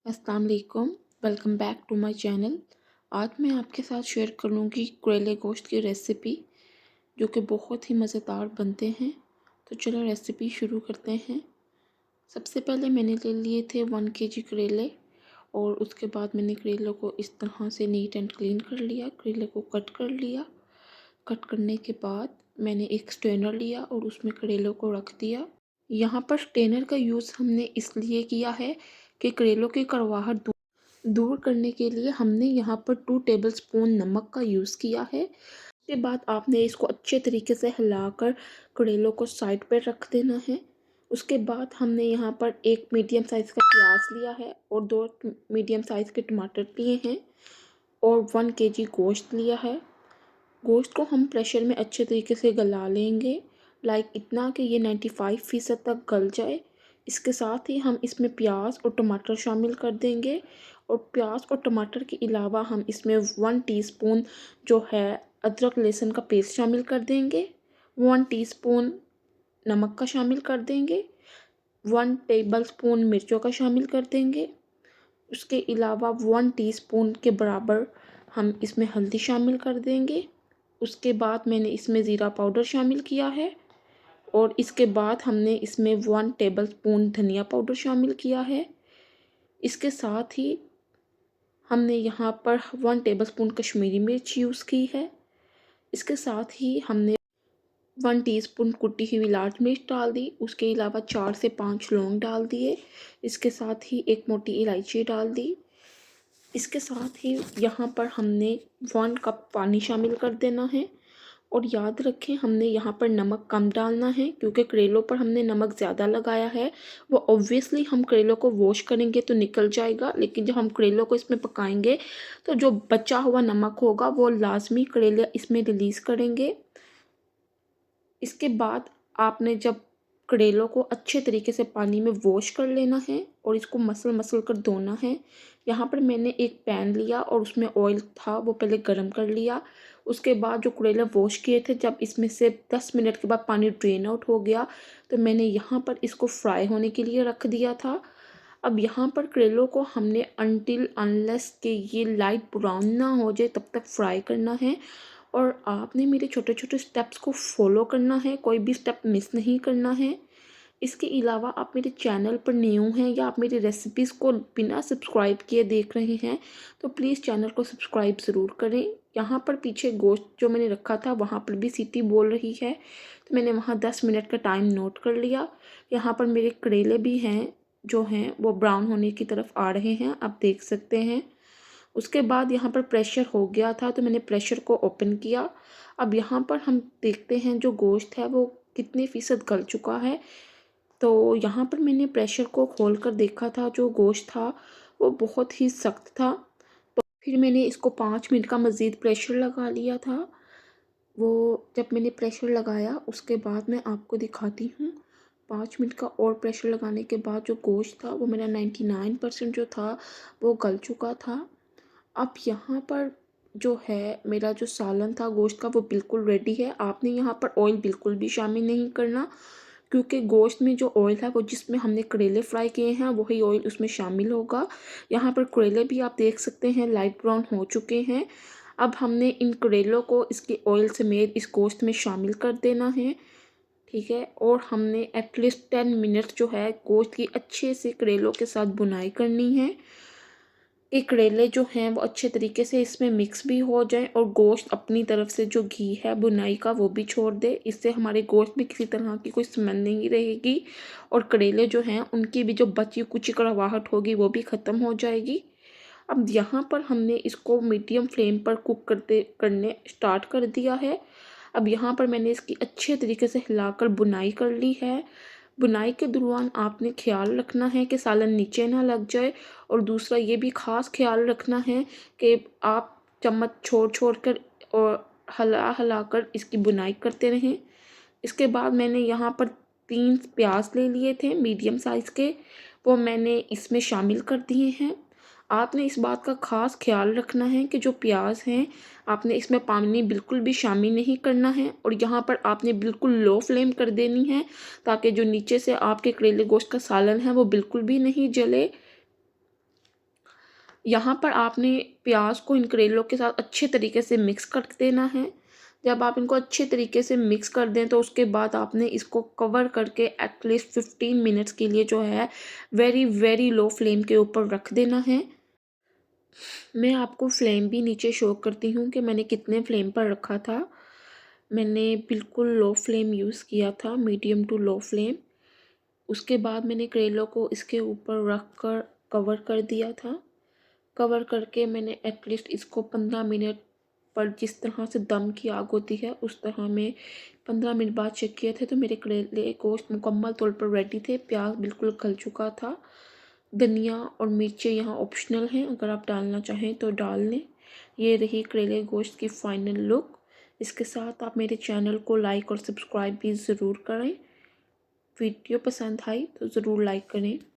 अस्सलाम वालेकुम। Welcome back to my channel. आज मैं आपके साथ शेयर करूँगी करेले गोश्त की रेसिपी, जो कि बहुत ही मज़ेदार बनते हैं। तो चलो रेसिपी शुरू करते हैं। सबसे पहले मैंने ले लिए थे 1 केजी करेले, और उसके बाद मैंने करेलों को इस तरह से नीट एंड क्लीन कर लिया। करेले को कट कर लिया। कट करने के बाद मैंने एक स्ट्रेनर लिया और उसमें करेलों को रख दिया। यहाँ पर स्ट्रेनर का यूज़ हमने इसलिए किया है कि करेलों की कड़वाहट दूर करने के लिए हमने यहाँ पर 2 टेबलस्पून नमक का यूज़ किया है। उसके बाद आपने इसको अच्छे तरीके से हिलाकर करेलों को साइड पर रख देना है। उसके बाद हमने यहाँ पर एक मीडियम साइज़ का प्याज लिया है और 2 मीडियम साइज़ के टमाटर लिए हैं और 1 केजी गोश्त लिया है। गोश्त को हम प्रेशर में अच्छे तरीके से गला लेंगे, लाइक इतना कि ये 95% तक गल जाए। इसके साथ ही हम इसमें प्याज और टमाटर शामिल कर देंगे, और प्याज और टमाटर के अलावा हम इसमें 1 टीस्पून जो है अदरक लहसुन का पेस्ट शामिल कर देंगे, 1 टीस्पून नमक का शामिल कर देंगे, 1 टेबलस्पून मिर्चों का शामिल कर देंगे। उसके अलावा 1 टीस्पून के बराबर हम इसमें हल्दी शामिल कर देंगे। उसके बाद मैंने इसमें ज़ीरा पाउडर शामिल किया है, और इसके बाद हमने इसमें 1 टेबलस्पून धनिया पाउडर शामिल किया है। इसके साथ ही हमने यहाँ पर 1 टेबलस्पून कश्मीरी मिर्च यूज़ की है। इसके साथ ही हमने 1 टीस्पून कुटी हुई लाल मिर्च डाल दी। उसके अलावा 4 से 5 लौंग डाल दिए। इसके साथ ही एक मोटी इलायची डाल दी। इसके साथ ही यहाँ पर हमने 1 कप पानी शामिल कर देना है, और याद रखें हमने यहाँ पर नमक कम डालना है, क्योंकि करेलों पर हमने नमक ज़्यादा लगाया है। वो ऑब्वियसली हम करेलों को वॉश करेंगे तो निकल जाएगा, लेकिन जब हम करेलों को इसमें पकाएंगे तो जो बचा हुआ नमक होगा वो लाजमी करेले इसमें रिलीज़ करेंगे। इसके बाद आपने जब करेलों को अच्छे तरीके से पानी में वॉश कर लेना है और इसको मसल कर धोना है। यहाँ पर मैंने एक पैन लिया और उसमें ऑयल था वो पहले गरम कर लिया। उसके बाद जो करेले वॉश किए थे, जब इसमें से 10 मिनट के बाद पानी ड्रेन आउट हो गया, तो मैंने यहाँ पर इसको फ्राई होने के लिए रख दिया था। अब यहाँ पर करेलों को हमने अनटिल अनलेस के ये लाइट ब्राउन ना हो जाए तब तक फ्राई करना है, और आपने मेरे छोटे छोटे स्टेप्स को फॉलो करना है, कोई भी स्टेप मिस नहीं करना है। इसके अलावा आप मेरे चैनल पर न्यू हैं या आप मेरी रेसिपीज़ को बिना सब्सक्राइब किए देख रहे हैं, तो प्लीज़ चैनल को सब्सक्राइब ज़रूर करें। यहाँ पर पीछे गोश्त जो मैंने रखा था वहाँ पर भी सीटी बोल रही है, तो मैंने वहाँ 10 मिनट का टाइम नोट कर लिया। यहाँ पर मेरे करेले भी हैं जो हैं वो ब्राउन होने की तरफ आ रहे हैं, आप देख सकते हैं। उसके बाद यहाँ पर प्रेशर हो गया था, तो मैंने प्रेशर को ओपन किया। अब यहाँ पर हम देखते हैं जो गोश्त है वो कितने फ़ीसद गल चुका है। तो यहाँ पर मैंने प्रेशर को खोल कर देखा था, जो गोश्त था वो बहुत ही सख्त था। तो फिर मैंने इसको 5 मिनट का मज़ीद प्रेशर लगा लिया था। वो जब मैंने प्रेशर लगाया उसके बाद मैं आपको दिखाती हूँ। 5 मिनट का और प्रेशर लगाने के बाद जो गोश्त था वो मेरा 99% जो था वो गल चुका था। अब यहाँ पर जो है मेरा जो सालन था गोश्त का वो बिल्कुल रेडी है। आपने यहाँ पर ऑयल बिल्कुल भी शामिल नहीं करना, क्योंकि गोश्त में जो ऑयल है वो जिसमें हमने करेले फ्राई किए हैं वही ऑयल उसमें शामिल होगा। यहाँ पर करेले भी आप देख सकते हैं लाइट ब्राउन हो चुके हैं। अब हमने इन करेलों को इसके ऑयल समेत इस गोश्त में शामिल कर देना है, ठीक है। और हमने एटलीस्ट 10 मिनट जो है गोश्त की अच्छे से करेलों के साथ बुनाई करनी है कि करेले जो हैं वो अच्छे तरीके से इसमें मिक्स भी हो जाएं, और गोश्त अपनी तरफ से जो घी है बुनाई का वो भी छोड़ दे। इससे हमारे गोश्त में किसी तरह की कोई स्मेल नहीं रहेगी, और करेले जो हैं उनकी भी जो बची कुची कड़वाहट होगी वो भी ख़त्म हो जाएगी। अब यहाँ पर हमने इसको मीडियम फ्लेम पर कुक करने स्टार्ट कर दिया है। अब यहाँ पर मैंने इसकी अच्छे तरीके से हिलाकर बुनाई कर ली है। बुनाई के दौरान आपने ख्याल रखना है कि सालन नीचे ना लग जाए, और दूसरा ये भी ख़ास ख्याल रखना है कि आप चम्मच छोड़ कर और हिला कर इसकी बुनाई करते रहें। इसके बाद मैंने यहाँ पर 3 प्याज ले लिए थे मीडियम साइज़ के, वो मैंने इसमें शामिल कर दिए हैं। आपने इस बात का ख़ास ख्याल रखना है कि जो प्याज हैं आपने इसमें पानी बिल्कुल भी शामिल नहीं करना है, और यहाँ पर आपने बिल्कुल लो फ्लेम कर देनी है, ताकि जो नीचे से आपके करेले गोश्त का सालन है वो बिल्कुल भी नहीं जले। यहाँ पर आपने प्याज को इन करेलों के साथ अच्छे तरीके से मिक्स कर देना है। जब आप इनको अच्छे तरीके से मिक्स कर दें तो उसके बाद आपने इसको कवर करके एटलीस्ट 15 मिनट्स के लिए जो है वेरी वेरी लो फ्लेम के ऊपर रख देना है। मैं आपको फ्लेम भी नीचे शो करती हूँ कि मैंने कितने फ्लेम पर रखा था। मैंने बिल्कुल लो फ्लेम यूज़ किया था, मीडियम टू लो फ्लेम। उसके बाद मैंने करेलों को इसके ऊपर रख कर कवर कर दिया था। कवर करके मैंने एटलीस्ट इसको 15 मिनट पर, जिस तरह से दम की आग होती है उस तरह में 15 मिनट बाद चेक किए थे तो मेरे करेले गोश्त मुकम्मल तौर पर रेडी थे। प्याज बिल्कुल गल चुका था। धनिया और मिर्चें यहाँ ऑप्शनल हैं, अगर आप डालना चाहें तो डाल लें। ये रही करेले गोश्त की फ़ाइनल लुक। इसके साथ आप मेरे चैनल को लाइक और सब्सक्राइब भी ज़रूर करें। वीडियो पसंद आई तो ज़रूर लाइक करें।